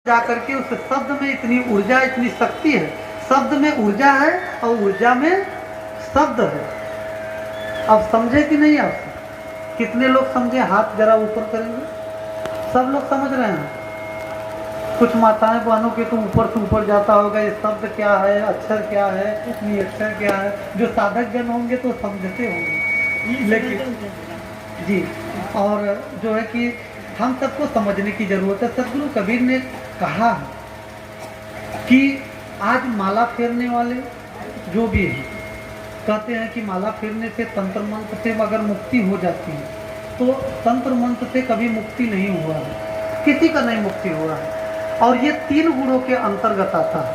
जाकर के उस शब्द में इतनी ऊर्जा, इतनी शक्ति है। शब्द में ऊर्जा है और ऊर्जा में शब्द है। अब समझे कि नहीं? आप कितने लोग समझे? हाथ जरा ऊपर करेंगे। सब लोग समझ रहे हैं। कुछ माताएं बहनों के तो ऊपर से ऊपर जाता होगा, ये शब्द क्या है, अक्षर क्या है, इतनी अक्षर क्या है। जो साधक जन होंगे तो समझते होंगे, लेकिन जी, और जो है कि हम सबको समझने की जरूरत है। सदगुरु कबीर ने कहा कि आज माला फेरने वाले जो भी हैं, कहते हैं कि माला फेरने से तंत्र मंत्र से अगर मुक्ति हो जाती है, तो तंत्र मंत्र से कभी मुक्ति नहीं हुआ है, किसी का नहीं मुक्ति हुआ है। और ये 3 गुणों के अंतर्गत आता है।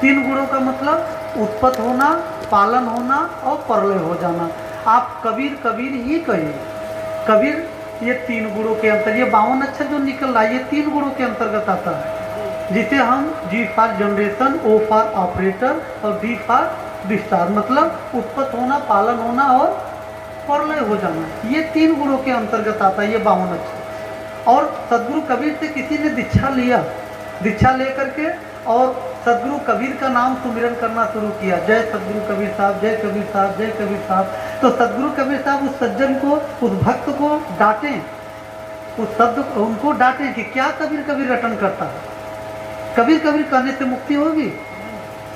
3 गुणों का मतलब उत्पत्त होना, पालन होना और प्रलय हो जाना। आप कबीर कबीर ही कहिए। कबीर ये 3 गुणों के अंतर, ये 52 अक्षर जो निकल रहा है, ये 3 गुणों के अंतर्गत आता है, जिसे हम G for generation, O for operator और डी फॉर डिस्चार्ज, मतलब उत्पत्त होना, पालन होना और प्रलय हो जाना। ये 3 गुणों के अंतर्गत आता है ये 52 अक्षर। और सदगुरु कबीर से किसी ने दीक्षा लिया, दीक्षा लेकर के और सदगुरु कबीर का नाम सुमिरन करना शुरू किया, जय सदगुरु कबीर साहब, जय कबीर साहब, जय कबीर साहब। तो सदगुरु कबीर साहब उस सज्जन को, उस भक्त को डांटें, उस शब्द उनको डांटें कि क्या कबीर कबीर रटन करता है। कबीर कबीर कहने से मुक्ति होगी?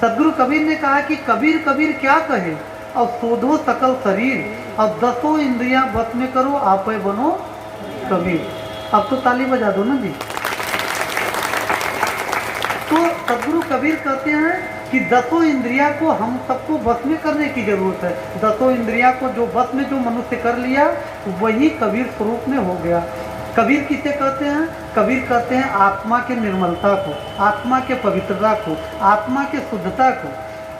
सदगुरु कबीर ने कहा कि कबीर कबीर क्या कहे, और शोधो सकल शरीर और 10 इंद्रियां बस में करो, आप बनो कबीर। अब तो ताली बजा दो ना जी। तो सदगुरु कबीर कहते हैं कि 10 इंद्रियां को हम सबको बस में करने की जरूरत है। 10 इंद्रियां को जो बस में जो मनुष्य कर लिया, वही कबीर स्वरूप में हो गया। कबीर किसे कहते हैं? कबीर कहते हैं आत्मा के निर्मलता को, आत्मा के पवित्रता को, आत्मा के शुद्धता को,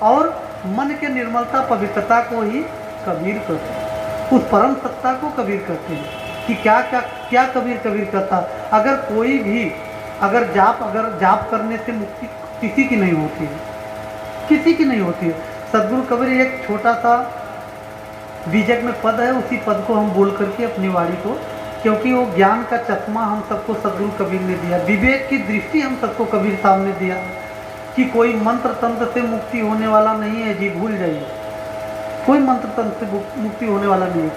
और मन के निर्मलता पवित्रता को ही कबीर कहते हैं। उस परम सत्ता को कबीर कहते हैं। कि क्या क्या क्या कबीर कबीर कहता, अगर कोई भी अगर जाप करने से मुक्ति किसी की नहीं होती है, किसी की नहीं होती है। सदगुरु कबीर एक छोटा सा बीजक में पद है, उसी पद को हम बोल करके अपनी वाणी को, क्योंकि वो ज्ञान का चश्मा हम सबको सदगुरु कबीर ने दिया, विवेक की दृष्टि हम सबको कबीर साहब ने दिया कि कोई मंत्र तंत्र से मुक्ति होने वाला नहीं है जी, भूल जाइए। कोई मंत्र तंत्र से मुक्ति होने वाला नहीं है।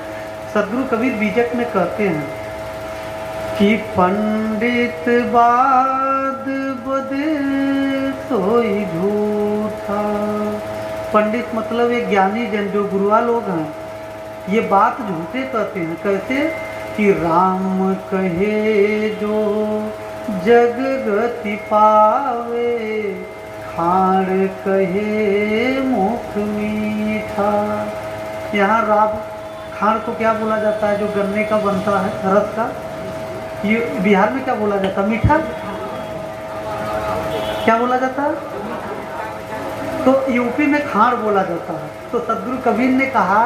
सदगुरु कबीर बीजक में कहते हैं कि पंडित बाद बदे सोई झूठा। पंडित मतलब एक ज्ञानी जन जो गुरुआ लोग हैं, ये बात झूठे कहते हैं। कैसे? कि राम कहे जो जग गति पावे, खाड़ कहे मुख मीठा। यहाँ राम खाड़ को क्या बोला जाता है? जो गन्ने का बनता है, रस का। ये बिहार में क्या बोला जाता है? मीठा। क्या बोला जाता है? तो यूपी में खाड़ बोला जाता है। तो सदगुरु कबीर ने कहा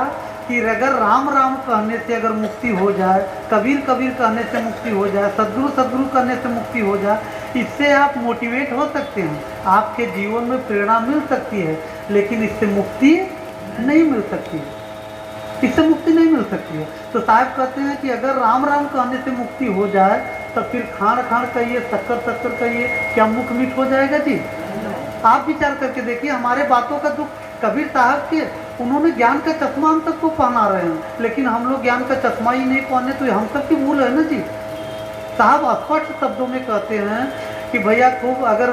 कि अगर राम राम कहने से अगर मुक्ति हो जाए, कबीर कबीर कहने से मुक्ति हो जाए, सदगुरु सदगुरु कहने से मुक्ति हो जाए, इससे आप मोटिवेट हो सकते हैं, आपके जीवन में प्रेरणा मिल सकती है, लेकिन इससे मुक्ति नहीं मिल सकती है, इससे मुक्ति नहीं मिल सकती है। तो साहब कहते हैं कि अगर राम राम कहने से मुक्ति हो जाए, तो फिर खाड़ खाड़ कहिए, शक्कर शक्कर कहिए, क्या मुख मीठ हो जाएगा जी? आप विचार करके देखिए। हमारे बातों का दुख कबीर साहब के, उन्होंने ज्ञान का चश्मा हम सबको पहना रहे हैं, लेकिन हम लोग ज्ञान का चश्मा ही नहीं पहने, तो हम सब की भूल है ना जी। साहब स्पष्ट शब्दों में कहते हैं कि भैया खूब अगर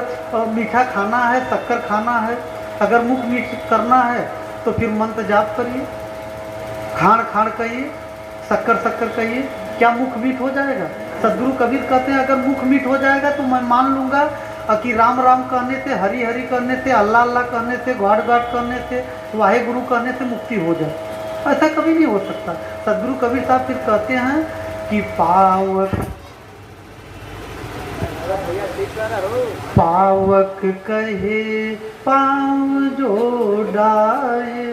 मीठा खाना है, शक्कर खाना है, अगर मुख मीठ करना है, तो फिर मंत्र जाप करिए, खाड़ खाड़ कहिए, शक्कर शक्कर कहिए, क्या मुख मीठ हो जाएगा? सदगुरु कबीर कहते हैं अगर मुख मीठ हो जाएगा तो मैं मान लूँगा कि राम राम कहने से, हरि हरि कहने से, अल्लाह अल्लाह कहने से, गॉड गॉड कहने से, वाहे गुरु कहने से मुक्ति हो जाए। ऐसा कभी नहीं हो सकता। सदगुरु कबीर साहब फिर कहते हैं कि पावक पावक कहे पाँव जोड़ाए,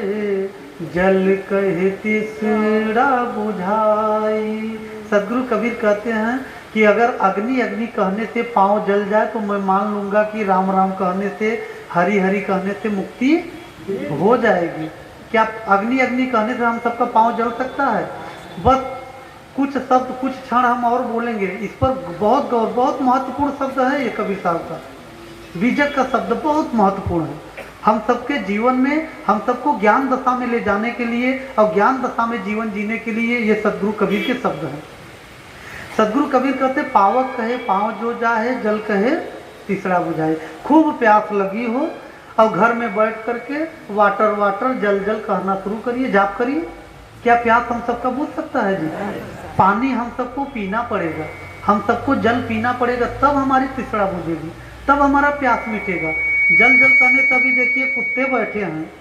जल कहे तीसरा बुझाई। सदगुरु कबीर कहते हैं कि अगर अग्नि अग्नि कहने से पाँव जल जाए, तो मैं मान लूँगा कि राम राम कहने से, हरि हरि कहने से मुक्ति हो जाएगी। क्या अग्नि अग्नि कहने से हम सबका पाँव जल सकता है? बस कुछ शब्द कुछ क्षण हम और बोलेंगे इस पर। बहुत गौर, बहुत महत्वपूर्ण शब्द है ये कबीर साहब का। बीजक का शब्द बहुत महत्वपूर्ण है हम सबके जीवन में, हम सबको ज्ञान दशा में ले जाने के लिए और ज्ञान दशा में जीवन जीने के लिए ये सदगुरु कबीर के शब्द हैं। सदगुरु कबीर कहते पावक कहे पाँव जो जाए, जल कहे तीसरा बुझाए। खूब प्यास लगी हो और घर में बैठ करके वाटर वाटर जल जल कहना शुरू करिए, जाप करिए। क्या प्यास हम सबका बुझ सकता है जी? पानी हम सबको पीना पड़ेगा, हम सबको जल पीना पड़ेगा, तब हमारी तीसरा बुझेगी, तब हमारा प्यास मिटेगा। जल जल कहने तभी देखिए कुत्ते बैठे हैं,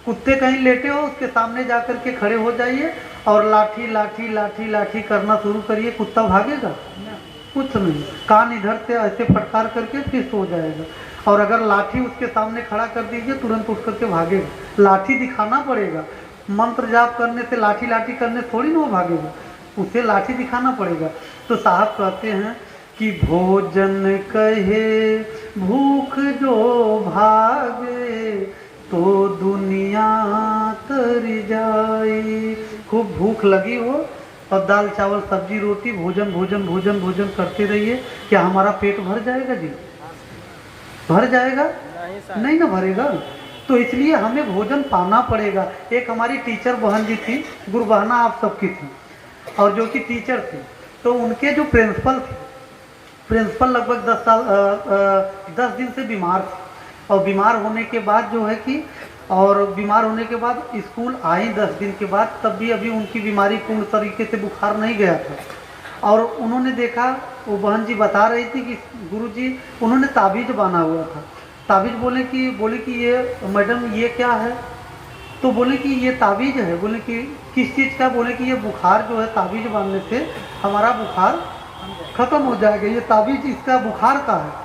कुत्ते कहीं लेटे हो उसके सामने जा कर के खड़े हो जाइए और लाठी लाठी लाठी लाठी करना शुरू करिए, कुत्ता भागेगा? कुछ नहीं, कान इधर से ऐसे फटकार करके फिर सो जाएगा। और अगर लाठी उसके सामने खड़ा कर दीजिए तुरंत उठ करके भागेगा। लाठी दिखाना पड़ेगा, मंत्र जाप करने से लाठी लाठी करने थोड़ी ना वो भागेगा, उसे लाठी दिखाना पड़ेगा। तो साहब कहते हैं कि भोजन कहे भूख जो भागे तो दुनिया तर जाए। खूब भूख लगी हो और दाल चावल सब्जी रोटी भोजन भोजन भोजन भोजन करते रहिए, क्या हमारा पेट भर जाएगा जी? भर जाएगा? नहीं ना भरेगा। तो इसलिए हमें भोजन पाना पड़ेगा। एक हमारी टीचर बहन जी थी, गुरु बहना आप सबकी थी, और जो कि टीचर थी, तो उनके जो प्रिंसिपल थे, प्रिंसिपल लगभग 10 दिन से बीमार थे। और बीमार होने के बाद जो है कि बीमार होने के बाद स्कूल आई 10 दिन के बाद, तब भी अभी उनकी बीमारी पूर्ण तरीके से बुखार नहीं गया था। और उन्होंने देखा, वो बहन जी बता रही थी कि गुरुजी उन्होंने ताबीज़ बांधा हुआ था। ताबीज़ बोले कि ये मैडम ये क्या है? तो बोले कि ये ताबीज़ है। बोले कि किस चीज़ का? बोले कि ये बुखार जो है ताबीज़ बांधने से हमारा बुखार ख़त्म हो जाएगा, ये ताबीज़ इसका बुखार का है।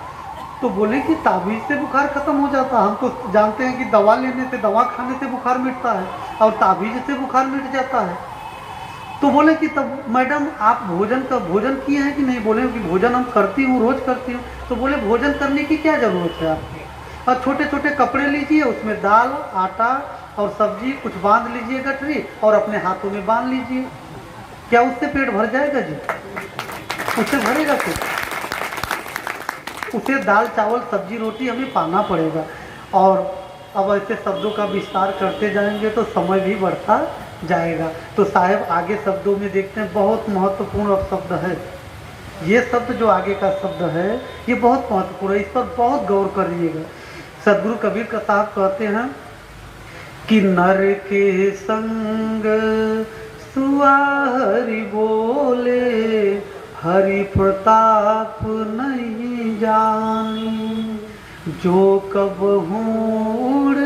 तो बोले कि ताबीज़ से बुखार ख़त्म हो जाता? हम तो जानते हैं कि दवा लेने से, दवा खाने से बुखार मिटता है और ताबीज़ से बुखार मिट जाता है। तो बोले कि तब मैडम आप भोजन किए हैं कि नहीं? बोले कि भोजन हम करती हूँ, रोज़ करती हूँ। तो बोले भोजन करने की क्या ज़रूरत है आपको? और छोटे छोटे कपड़े लीजिए, उसमें दाल आटा और सब्जी कुछ बांध लीजिए गठरी और अपने हाथों में बांध लीजिए। क्या उससे पेट भर जाएगा जी? उससे भरेगा? फिर उसे दाल चावल सब्जी रोटी हमें पाना पड़ेगा। और अब ऐसे शब्दों का विस्तार करते जाएंगे तो समय भी बढ़ता जाएगा। तो साहब आगे शब्दों में देखते हैं, बहुत महत्वपूर्ण शब्द है ये शब्द, जो आगे का शब्द है ये बहुत महत्वपूर्ण है, इस पर बहुत गौर करिएगा। सदगुरु कबीर का साहब कहते हैं कि नर के संग सुआ हरि बोले, हरि प्रताप नहीं जानी, जो कबहू उड़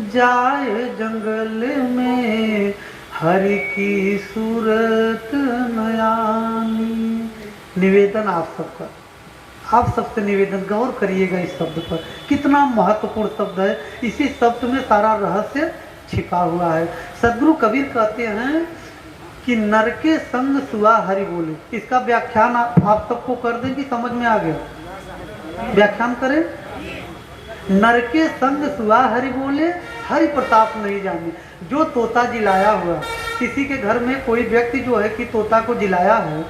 जाए जंगल में, हरि की सूरत न आनी। निवेदन आप सबका, आप सबसे निवेदन, गौर करिएगा इस शब्द पर, कितना महत्वपूर्ण शब्द है। इसी शब्द में सारा रहस्य छिपा हुआ है। सदगुरु कबीर कहते हैं कि नर के संग सुआ हरि बोले। इसका व्याख्यान आप सबको कर दें कि समझ में आ गया? व्याख्यान करें। नर के संग सुआ हरि बोले, हरि प्रताप नहीं जाने। जो तोता जिलाया हुआ, किसी के घर में कोई व्यक्ति जो है कि तोता को जिलाया है,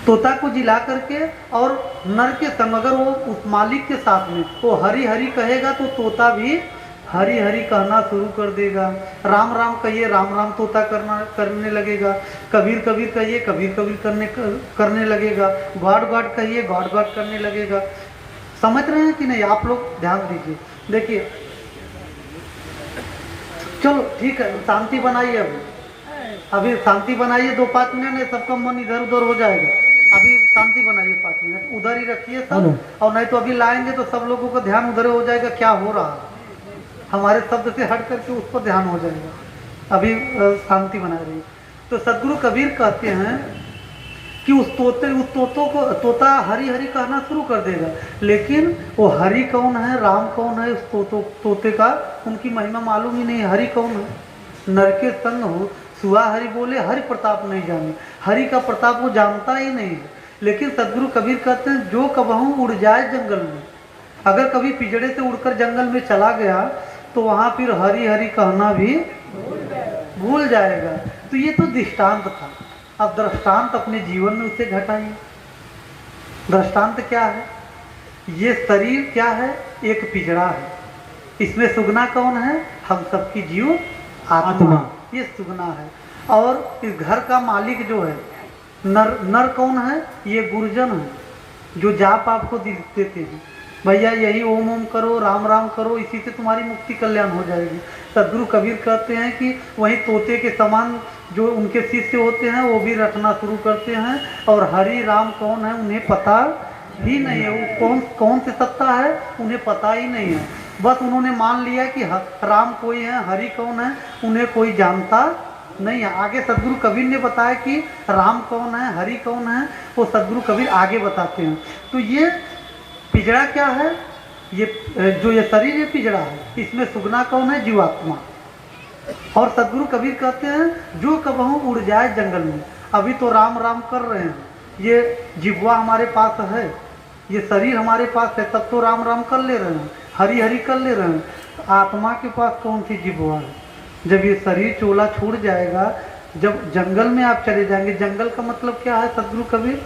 तोता को जिला करके और नर के संग अगर वो उस मालिक के साथ में वो हरि हरि कहेगा तो तोता भी हरि हरि कहना शुरू कर देगा। राम राम कहिए, राम राम तोता करने लगेगा। कबीर कबीर कहिए, कबीर कबीर करने लगेगा। गॉड गॉड कहिए, गॉड गॉड करने लगेगा। समझ रहे हैं कि नहीं? आप लोग ध्यान दीजिए। देखिए, चलो ठीक है, शांति बनाइए। अभी शांति बनाइए, 2-5 मिनट में सबका मन इधर उधर हो जाएगा। अभी शांति बनाइए 5 मिनट, उधर ही रखिए सब। और नहीं तो अभी लाएंगे तो सब लोगों का ध्यान उधर हो जाएगा, क्या हो रहा है, हमारे शब्द से हट करके उस पर ध्यान हो जाएगा। अभी शांति बना रही। तो सदगुरु कबीर कहते हैं कि उस तोता हरि हरि कहना शुरू कर देगा, लेकिन वो हरि कौन है, राम कौन है, उस तोते का उनकी महिमा मालूम ही नहीं। हरि कौन है? नर के संग हो सुआ हरि बोले, हरि प्रताप नहीं जाने। हरि का प्रताप वो जानता ही नहीं है। लेकिन सदगुरु कबीर कहते हैं जो कबहू उड़ जाए जंगल में, अगर कभी पिंजड़े से उड़कर जंगल में चला गया तो वहाँ फिर हरि हरि कहना भी भूल जाएगा। तो ये तो दृष्टांत था। अब दृष्टांत अपने जीवन में उसे घटाइए। दृष्टांत क्या है? ये शरीर क्या है? एक पिंजड़ा है। इसमें सुगना कौन है? हम सबकी जीव आत्मा, ये सुगना है। और इस घर का मालिक जो है नर कौन है? ये गुरुजन है, जो जाप आपको देते हैं, भैया यही ओम ओम करो, राम राम करो, इसी से तुम्हारी मुक्ति कल्याण हो जाएगी। सदगुरु कबीर कहते हैं कि वही तोते के समान जो उनके शिष्य होते हैं वो भी रटना शुरू करते हैं, और हरि राम कौन है उन्हें पता ही नहीं है। वो कौन से सत्ता है उन्हें पता ही नहीं है। बस उन्होंने मान लिया कि राम कोई है, हरि कौन है उन्हें कोई जानता नहीं है। आगे सदगुरु कबीर ने बताया कि राम कौन है, हरि कौन है, वो सदगुरु कबीर आगे बताते हैं। तो ये पिंजड़ा क्या है? ये जो ये शरीर ये पिंजड़ा है, इसमें सुगना कौन है? जीवात्मा। और सदगुरु कबीर कहते हैं जो कबहू उड़ जाए जंगल में। अभी तो राम राम कर रहे हैं, ये जिह्वा हमारे पास है, ये शरीर हमारे पास है, तब तो राम राम कर ले रहे हैं, हरि हरि कर ले रहे हैं। आत्मा के पास कौन सी जिह्वा है? जब ये शरीर चोला छूट जाएगा, जब जंगल में आप चले जाएंगे, जंगल का मतलब क्या है सदगुरु कबीर?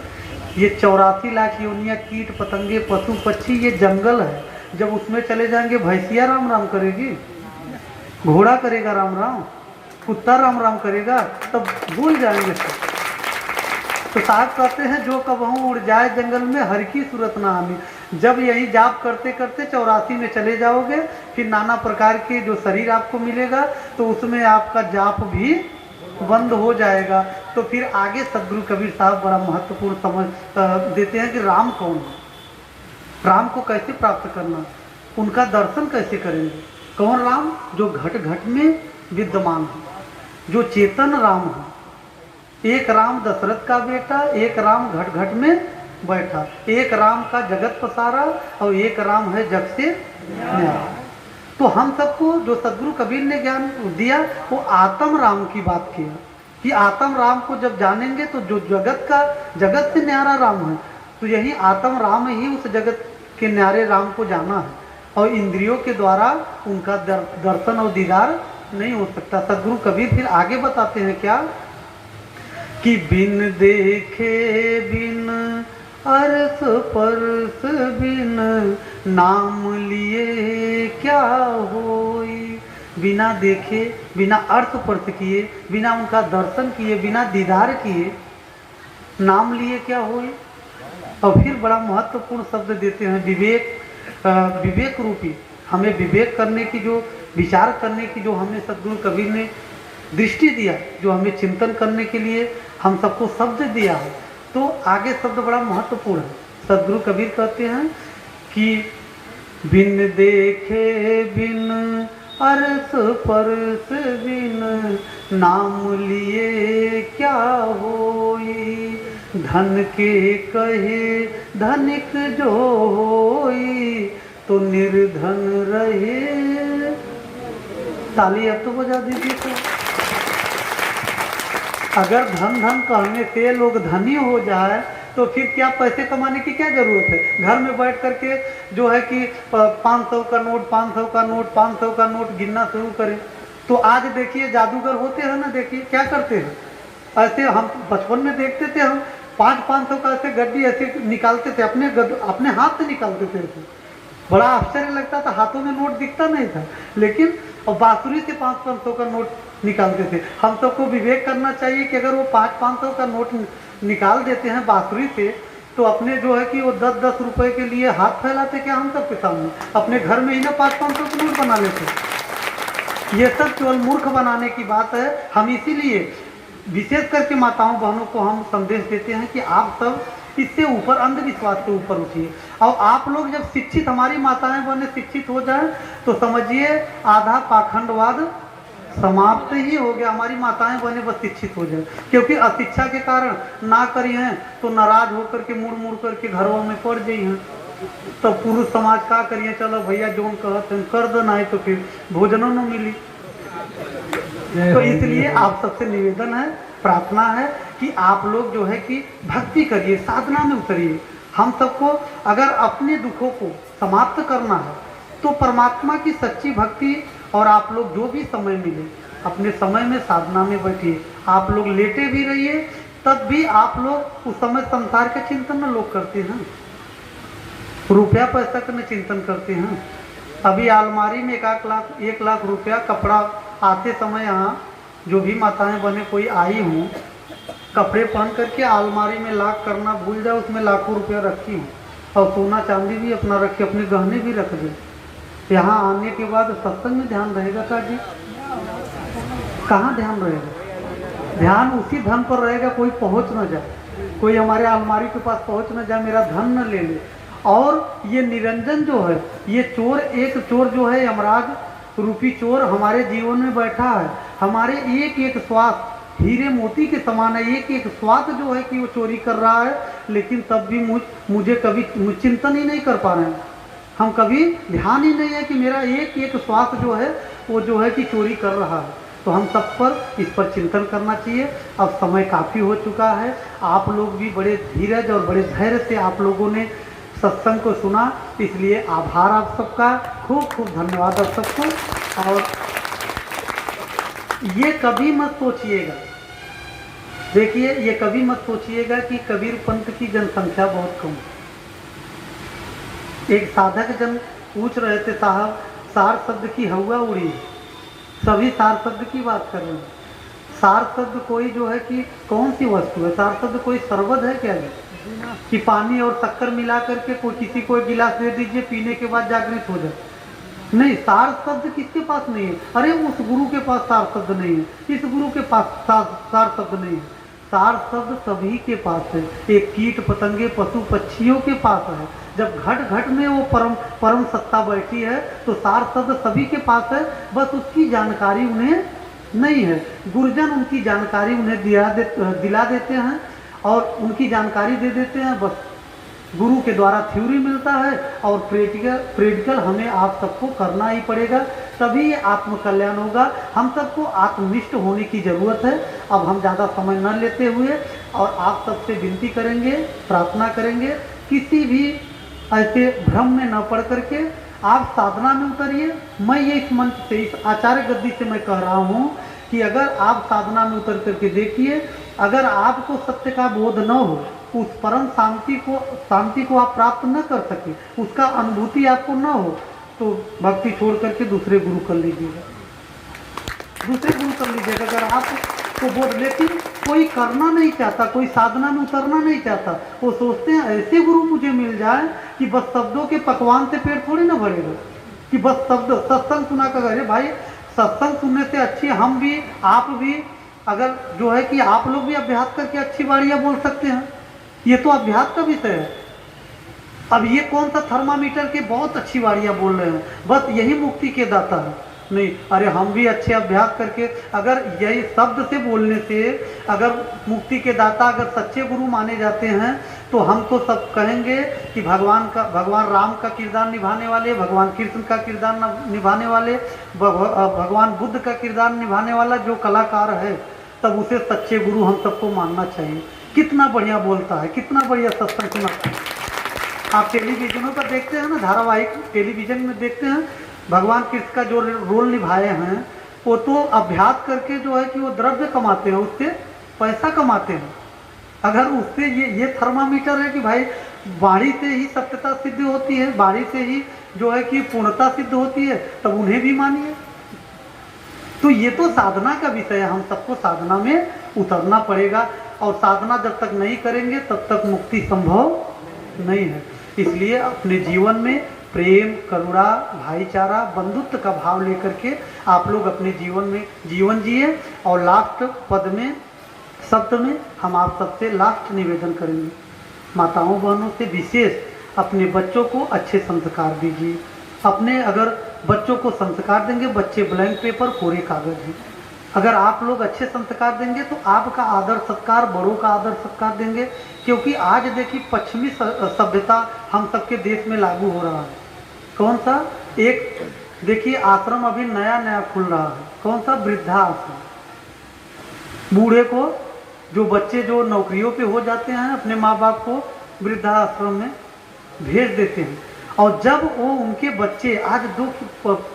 ये 84 लाख योनियाँ, कीट पतंगे पशु पक्षी, ये जंगल है। जब उसमें चले जाएंगे, भैंसिया राम राम करेगी, घोड़ा करेगा राम राम, कुत्ता राम राम करेगा, तब भूल जाएंगे सब। तो साहब कहते हैं जो कबहू उड़ जाए जंगल में, हर की सूरत ना आनी। जब यही जाप करते करते 84 में चले जाओगे, फिर नाना प्रकार के जो शरीर आपको मिलेगा, तो उसमें आपका जाप भी बंद हो जाएगा। तो फिर आगे सदगुरु कबीर साहब बड़ा महत्वपूर्ण समझ देते हैं कि राम कौन है, राम को कैसे प्राप्त करना, उनका दर्शन कैसे करेंगे। कौन राम? जो घट घट में विद्यमान है, जो चेतन राम है। एक राम दशरथ का बेटा, एक राम घट घट में बैठा, एक राम का जगत पसारा, और एक राम है जग से न्यारा। तो हम सबको जो सदगुरु कबीर ने ज्ञान दिया वो आत्म राम की बात किया कि आत्म राम को जब जानेंगे तो जो जगत से न्यारा राम है, तो यही आत्म राम ही उस जगत के न्यारे राम को जाना है। और इंद्रियों के द्वारा उनका दर्शन और दीदार नहीं हो सकता। सदगुरु कबीर फिर आगे बताते हैं क्या कि बिन देखे बिन अरस परस बिन नाम लिए क्या होई। बिना देखे, बिना अर्थ स्पर्श किए, बिना उनका दर्शन किए, बिना दीदार किए नाम लिए क्या होई। और फिर बड़ा महत्वपूर्ण शब्द देते हैं विवेक। विवेक रूपी हमें विवेक करने की, जो विचार करने की जो हमें सदगुरु कबीर ने दृष्टि दिया, जो हमें चिंतन करने के लिए हम सबको शब्द दिया है, तो आगे शब्द बड़ा महत्वपूर्ण है। सदगुरु कबीर कहते हैं कि बिन देखे बिन अरस परस बिन नाम लिए क्या होई। धन के कहे धनिक जो होई तो निर्धन रहे। ताली अब तो बजा दीजिए। तो अगर धन धन कहने से लोग धनी हो जाए तो फिर क्या पैसे कमाने की क्या जरूरत है। घर में बैठ करके जो है कि 500 का नोट 500 का नोट 500 का नोट गिनना शुरू करें। तो आज देखिए जादूगर होते हैं ना, देखिए क्या करते हैं। ऐसे हम बचपन में देखते थे, हम 500 का ऐसे गड्डी ऐसे निकालते थे, अपने हाथ से निकालते थे। बड़ा आश्चर्य लगता था, हाथों में नोट दिखता नहीं था, लेकिन और बांसुरी से 500 का नोट निकालते थे। हम सबको विवेक करना चाहिए कि अगर वो 500 का नोट निकाल देते हैं बांसुरी से, तो अपने जो है कि वो 10-10 रुपए के लिए हाथ फैलाते क्या हम सबके सामने। अपने घर में ही ना 500 के नोट बना लेते। ये सब केवल मूर्ख बनाने की बात है। हम इसीलिए विशेष करके माताओं बहनों को हम संदेश देते हैं कि आप सब इससे ऊपर, अंधविश्वास से ऊपर उठिए। और आप लोग जब शिक्षित, हमारी माताएं बहनें शिक्षित हो जाए तो समझिए आधा पाखंडवाद समाप्त ही हो गया। हमारी माताएं बहनें बस शिक्षित हो जाए, क्योंकि अशिक्षा के कारण ना करी हैं तो नाराज होकर के मुड़ मुड़ करके घरों में पड़ गई हैं। तो पुरुष समाज का करिए, चलो भैया जोन कहते हैं कर दो, नहीं तो फिर भोजनों न मिली। तो इसलिए आप सबसे निवेदन है, प्रार्थना है कि आप लोग जो है कि भक्ति करिए, साधना में उतरिए। हम सबको अगर अपने दुखों को समाप्त करना है तो परमात्मा की सच्ची भक्ति, और आप लोग जो भी समय मिले अपने समय में साधना में बैठिए। आप लोग लेटे भी रहिए तब भी आप लोग उस समय संसार के चिंतन में लोग करते हैं, रुपया पैसा का चिंतन करते हैं। अभी अलमारी में 1 लाख रुपया कपड़ा आते समय यहाँ जो भी माताएं बने कोई आई हूँ, कपड़े पहन करके अलमारी में लाख करना भूल जाओ, उसमें लाखों रुपया रखी हूँ और सोना चांदी भी अपना रखी, अपने गहने भी रख दे। यहाँ आने के बाद सत्संग में ध्यान रहेगा का जी? कहाँ ध्यान रहेगा? ध्यान उसी धन पर रहेगा, कोई पहुँच न जाए, कोई हमारे अलमारी के पास पहुँच न जाए, मेरा धन न ले ले। और ये निरंजन जो है, ये चोर, एक चोर जो है यमराज रूपी चोर हमारे जीवन में बैठा है। हमारे एक एक श्वास हीरे मोती के समान है, एक एक श्वास जो है कि वो चोरी कर रहा है, लेकिन तब भी मुझे कभी चिंतन ही नहीं कर पा रहे हैं। हम कभी ध्यान ही नहीं है कि मेरा एक एक श्वास जो है वो जो है कि चोरी कर रहा है। तो हम सब पर इस पर चिंतन करना चाहिए। अब समय काफ़ी हो चुका है, आप लोग भी बड़े धीरज और बड़े धैर्य से आप लोगों ने सत्संग को सुना, इसलिए आभार आप सबका, खूब खूब धन्यवाद आप सबको। और ये कभी मत सोचिएगा, देखिए ये कभी मत सोचिएगा कि कबीर पंथ की जनसंख्या बहुत कम। एक साधक जन पूछ रहे थे, साहब सार शब्द की हवा उड़ी, सभी सार शब्द की बात कर रहे हैं। सार शब्द कोई जो है कि कौन सी वस्तु है? सार शब्द कोई शरबत है क्या है कि पानी और शक्कर मिला करके कोई किसी को एक गिलास दे दीजिए, पीने के बाद जागृत हो जाए? नहीं, सार शब्द किसके पास नहीं है? अरे उस गुरु के पास सार शब्द नहीं है, इस गुरु के पास सार शब्द नहीं है। सार शब्द सभी के पास है, एक कीट पतंगे पशु पक्षियों के पास है। जब घट घट में वो परम सत्ता बैठी है तो सार शब्द सभी के पास है, बस उसकी जानकारी उन्हें नहीं है। गुरुजन उनकी जानकारी उन्हें दिला देते हैं और उनकी जानकारी दे देते हैं, बस गुरु के द्वारा थ्योरी मिलता है और प्रैक्टिकल हमें आप सबको करना ही पड़ेगा, तभी ये आत्म कल्याण होगा। हम सबको आत्मनिष्ठ होने की ज़रूरत है। अब हम ज़्यादा समय न लेते हुए और आप सबसे विनती करेंगे, प्रार्थना करेंगे, किसी भी ऐसे भ्रम में न पड़ करके आप साधना में उतरिए। मैं ये इस मंच से, इस आचार्य गद्दी से मैं कह रहा हूँ कि अगर आप साधना में उतर करके देखिए, अगर आपको सत्य का बोध न हो, उस परम शांति को आप प्राप्त न कर सके, उसका अनुभूति आपको न हो, तो भक्ति छोड़ करके दूसरे गुरु कर लीजिएगा, दूसरे गुरु कर लीजिएगा। अगर आपको बोध, लेकिन कोई करना नहीं चाहता, कोई साधना में उतरना नहीं चाहता, वो सोचते हैं ऐसे गुरु मुझे मिल जाए कि बस शब्दों के पकवान से पेट थोड़ी ना भरेगा, कि बस शब्द सत्संग सुना कर। अरे भाई, सत्संग सुनने से अच्छी हम भी, आप भी, अगर जो है कि आप लोग भी अभ्यास करके अच्छी वाड़ियाँ बोल सकते हैं, ये तो अभ्यास का विषय है। अब ये कौन सा थर्मामीटर के बहुत अच्छी वाड़ियाँ बोल रहे हैं, बस यही मुक्ति के दाता है? नहीं, अरे हम भी अच्छे अभ्यास करके, अगर यही शब्द से बोलने से अगर मुक्ति के दाता अगर सच्चे गुरु माने जाते हैं, तो हम तो सब कहेंगे कि भगवान राम का किरदार निभाने वाले, भगवान कृष्ण का किरदार निभाने वाले, भगवान बुद्ध का किरदार निभाने वाला जो कलाकार है, तब उसे सच्चे गुरु हम सबको मानना चाहिए। कितना बढ़िया बोलता है, कितना बढ़िया सत्संग सुनाता है। आप टेलीविजनों पर देखते हैं ना, धारावाहिक टेलीविजन में देखते हैं, भगवान कृष्ण का जो रोल निभाए हैं, वो तो अभ्यास करके जो है कि वो द्रव्य कमाते हैं, उससे पैसा कमाते हैं। अगर उससे ये थर्मामीटर है कि भाई वाणी से ही सत्यता सिद्ध होती है, वाणी से ही जो है कि पूर्णता सिद्ध होती है, तब उन्हें भी मानिए। तो ये तो साधना का विषय है, हम सबको साधना में उतरना पड़ेगा, और साधना जब तक नहीं करेंगे तब तक मुक्ति संभव नहीं है। इसलिए अपने जीवन में प्रेम, करुणा, भाईचारा, बंधुत्व का भाव लेकर के आप लोग अपने जीवन में जीवन जिए। और लास्ट पद में, शब्द में हम आप सबसे लास्ट निवेदन करेंगे, माताओं बहनों से विशेष अपने बच्चों को अच्छे संस्कार दीजिए। अपने अगर बच्चों को संस्कार देंगे, बच्चे ब्लैंक पेपर, कोरे कागज हैं। अगर आप लोग अच्छे संस्कार देंगे तो आपका आदर सत्कार, बड़ों का आदर सत्कार देंगे। क्योंकि आज देखिए पश्चिमी सभ्यता हम सबके देश में लागू हो रहा है। कौन सा? एक देखिए आश्रम अभी नया नया खुल रहा है, कौन सा? वृद्धाश्रम। बूढ़े को, जो बच्चे जो नौकरियों पे हो जाते हैं, अपने माँ बाप को वृद्धाश्रम में भेज देते हैं। और जब वो उनके बच्चे, आज दुख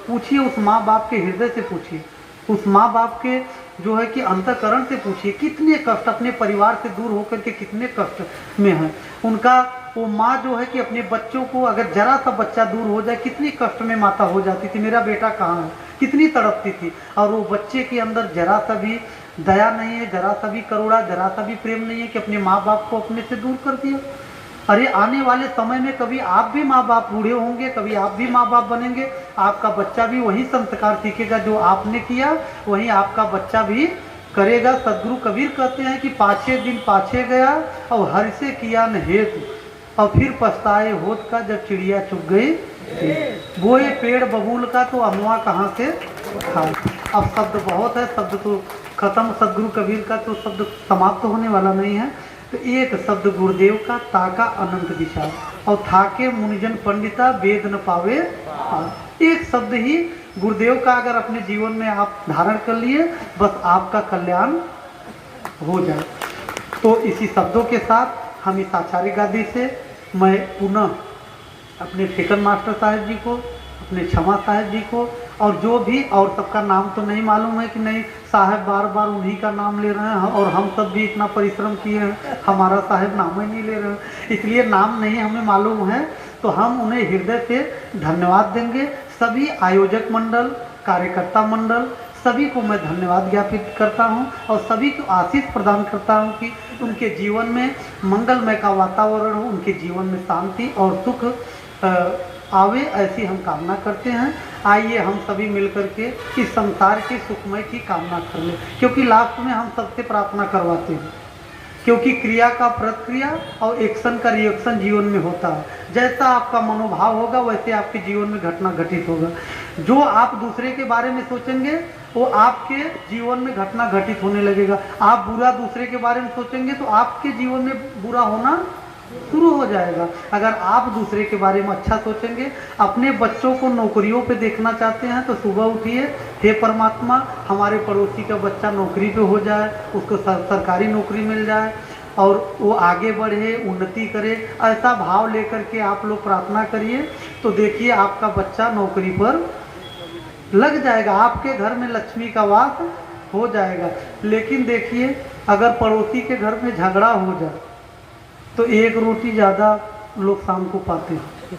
पूछिए उस माँ बाप के हृदय से पूछिए, उस माँ बाप के जो है कि अंतःकरण से पूछिए कितने कष्ट, अपने परिवार से दूर होकर के कितने कष्ट में है उनका। वो माँ जो है कि अपने बच्चों को, अगर जरा सा बच्चा दूर हो जाए कितनी कष्ट में माता हो जाती थी, मेरा बेटा कहाँ है, कितनी तड़पती थी। और वो बच्चे के अंदर जरा सा भी दया नहीं है, जरा सा भी करुणा, जरा सा भी प्रेम नहीं है कि अपने माँ बाप को अपने से दूर कर दिया। अरे आने वाले समय में कभी आप भी माँ बाप बूढ़े होंगे, कभी आप भी माँ बाप बनेंगे, आपका बच्चा भी वही संस्कार सीखेगा जो आपने किया, वही आपका बच्चा भी करेगा। सदगुरु कबीर कहते हैं कि पाछे दिन पाछे गया और हर से किया न हेतु, और फिर पछताए होत का जब चिड़िया चुग गई। बोए पेड़ बबूल का तो अमवा कहाँ से खाए। अब शब्द बहुत है, शब्द तो खत्म, सदगुरु कबीर का तो शब्द समाप्त होने वाला नहीं है। तो एक शब्द गुरुदेव का, ताका अनंत दिशा, और थाके मुनिजन पंडिता वेद न पावे। एक शब्द ही गुरुदेव का अगर अपने जीवन में आप धारण कर लिए, बस आपका कल्याण हो जाए। तो इसी शब्दों के साथ हम इस आचार्य गादी से मैं पुनः अपने फेकन मास्टर साहब जी को, अपने क्षमा साहब जी को, और जो भी, और सबका नाम तो नहीं मालूम है कि नहीं, साहब बार बार उन्हीं का नाम ले रहे हैं, और हम सब भी इतना परिश्रम किए हैं, हमारा साहब नाम ही नहीं ले रहे हैं, इसलिए नाम नहीं हमें मालूम है। तो हम उन्हें हृदय से धन्यवाद देंगे। सभी आयोजक मंडल, कार्यकर्ता मंडल, सभी को मैं धन्यवाद ज्ञापित करता हूं, और सभी को आशीष प्रदान करता हूं कि उनके जीवन में मंगलमय का वातावरण हो, उनके जीवन में शांति और सुख आवे, ऐसी हम कामना करते हैं। आइए हम सभी मिलकर के इस संसार के सुखमय की कामना कर ले, क्योंकि लास्ट में हम सबसे प्रार्थना करवाते हैं, क्योंकि क्रिया का प्रतिक्रिया और एक्शन का रिएक्शन जीवन में होता है। जैसा आपका मनोभाव होगा वैसे आपके जीवन में घटना घटित होगा। जो आप दूसरे के बारे में सोचेंगे वो आपके जीवन में घटना घटित होने लगेगा। आप बुरा दूसरे के बारे में सोचेंगे तो आपके जीवन में बुरा होना शुरू हो जाएगा। अगर आप दूसरे के बारे में अच्छा सोचेंगे, अपने बच्चों को नौकरियों पे देखना चाहते हैं तो सुबह उठिए, हे परमात्मा हमारे पड़ोसी का बच्चा नौकरी पे हो जाए, उसको सरकारी नौकरी मिल जाए और वो आगे बढ़े, उन्नति करे, ऐसा भाव लेकर के आप लोग प्रार्थना करिए। तो देखिए आपका बच्चा नौकरी पर लग जाएगा, आपके घर में लक्ष्मी का वास हो जाएगा। लेकिन देखिए अगर पड़ोसी के घर में झगड़ा हो जाए तो एक रोटी ज़्यादा लोग शाम को पाते हैं,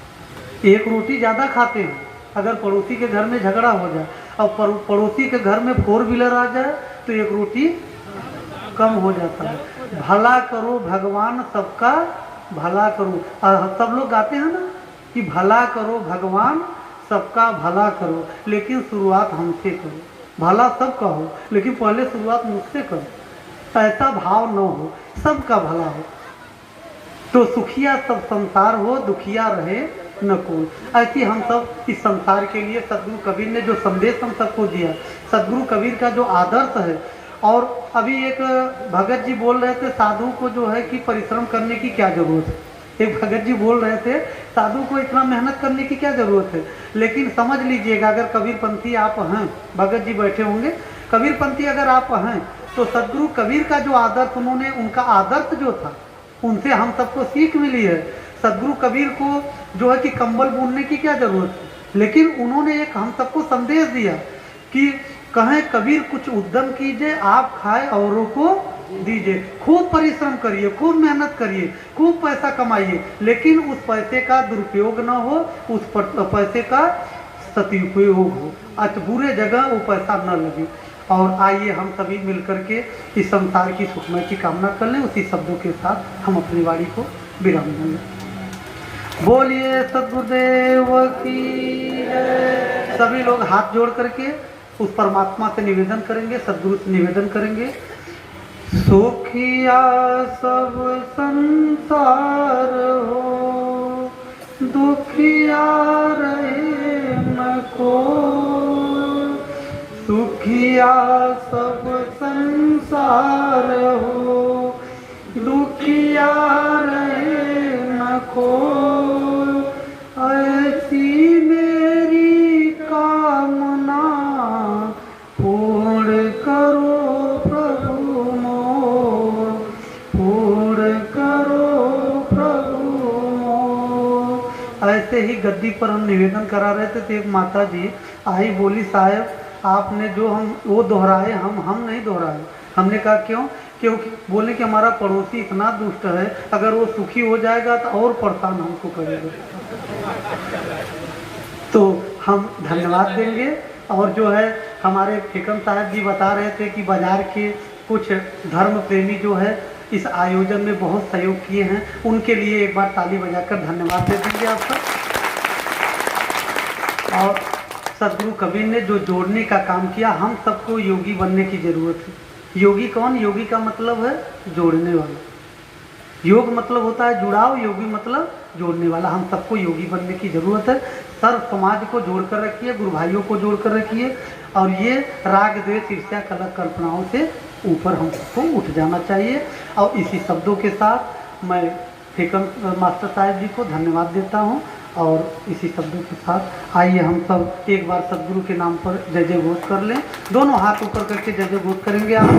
एक रोटी ज़्यादा खाते हैं। अगर पड़ोसी के घर में झगड़ा हो जाए और पड़ोसी के घर में 4 व्हीलर आ जाए तो एक रोटी कम हो जाता है। भला करो भगवान सबका भला करो, सब लोग गाते हैं ना कि भला करो भगवान सबका भला करो, लेकिन शुरुआत हमसे करो। भला सबका हो लेकिन पहले शुरुआत मुझसे करो। ऐसा भाव न हो, सबका भला हो, तो सुखिया सब संसार हो, दुखिया रहे न कोई। ऐसी हम सब इस संसार के लिए सदगुरु कबीर ने जो संदेश हम सबको दिया, सदगुरु कबीर का जो आदर्श है। और अभी एक भगत जी बोल रहे थे साधु को जो है कि परिश्रम करने की क्या ज़रूरत है। एक भगत जी बोल रहे थे साधु को इतना मेहनत करने की क्या ज़रूरत है। लेकिन समझ लीजिएगा अगर कबीरपंथी आप हैं, भगत जी बैठे होंगे, कबीरपंथी अगर आप हैं तो सदगुरु कबीर का जो आदर्श, उन्होंने उनका आदर्श जो था उनसे हम सबको सीख मिली है। सदगुरु कबीर को जो है कि कंबल बुनने की क्या जरूरत है, लेकिन उन्होंने एक हम सबको संदेश दिया कि कहें कबीर कुछ उद्यम कीजिए, आप खाए औरों को दीजिए, खूब परिश्रम करिए, खूब मेहनत करिए, खूब पैसा कमाइए, लेकिन उस पैसे का दुरुपयोग न हो, उस पैसे का सदुपयोग हो, बुरे जगह वो पैसा न लगे। और आइए हम सभी मिलकर के इस संसार की सुखमय की कामना कर लें। उसी शब्दों के साथ हम अपनी वाणी को विराम देंगे। बोलिए सद्गुरुदेव की जय। सभी लोग हाथ जोड़ करके उस परमात्मा से निवेदन करेंगे, सद्गुरु से निवेदन करेंगे। सुखिया सब संसार हो, दुखिया रहे न को। सुखिया सब संसार हो, दुखिया रहे न को। ऐसी मेरी कामना पूर्ण करो प्रभु मोर, पूर्ण करो प्रभु मोर। ऐसे ही गद्दी पर हम निवेदन करा रहे थे तो एक माता जी आई, बोली साहब आपने जो हम वो दोहराए, हम नहीं दोहराए। हमने कहा क्यों? क्योंकि बोले कि हमारा पड़ोसी इतना दुष्ट है, अगर वो सुखी हो जाएगा तो और परेशान हमको करेगा। तो हम धन्यवाद देंगे। और जो है हमारे फिकम साहब जी बता रहे थे कि बाजार के कुछ धर्म प्रेमी जो है इस आयोजन में बहुत सहयोग किए हैं, उनके लिए एक बार ताली बजाकर धन्यवाद दे देंगे आप सब। और सदगुरु कबीर ने जो जोड़ने का काम किया, हम सबको योगी बनने की जरूरत है। योगी कौन? योगी का मतलब है जोड़ने वाला। योग मतलब होता है जुड़ाव, योगी मतलब जोड़ने वाला। हम सबको योगी बनने की जरूरत है। सर्व समाज को जोड़ कर रखिए, गुरु भाइयों को जोड़ कर रखिए, और ये राग द्वेष ईर्ष्या कलह कल्पनाओं से ऊपर हम सबको उठ जाना चाहिए। और इसी शब्दों के साथ मैं फिकम मास्टर साहब जी को धन्यवाद देता हूँ। और इसी शब्दों के साथ आइए हम सब एक बार सदगुरु के नाम पर जय जय घोष कर लें। दोनों हाथ ऊपर करके जय जय घोष करेंगे आप।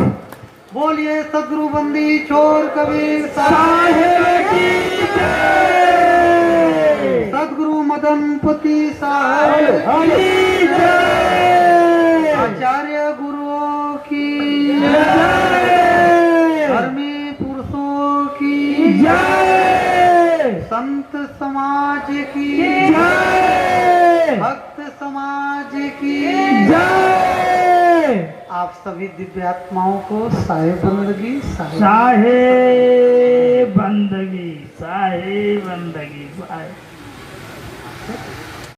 बोलिए सदगुरु बंदी छोर कबीर साहेब की जय। सदगुरु मदनपति साहेब की जय। आचार्य गुरुओं की जय। धर्मी पुरुषों की जय। संत समाज की जय। भक्त समाज की जय। आप सभी दिव्यात्माओं को साहेब बंदगी, साहेब बंदगी, साहेब बंदगी।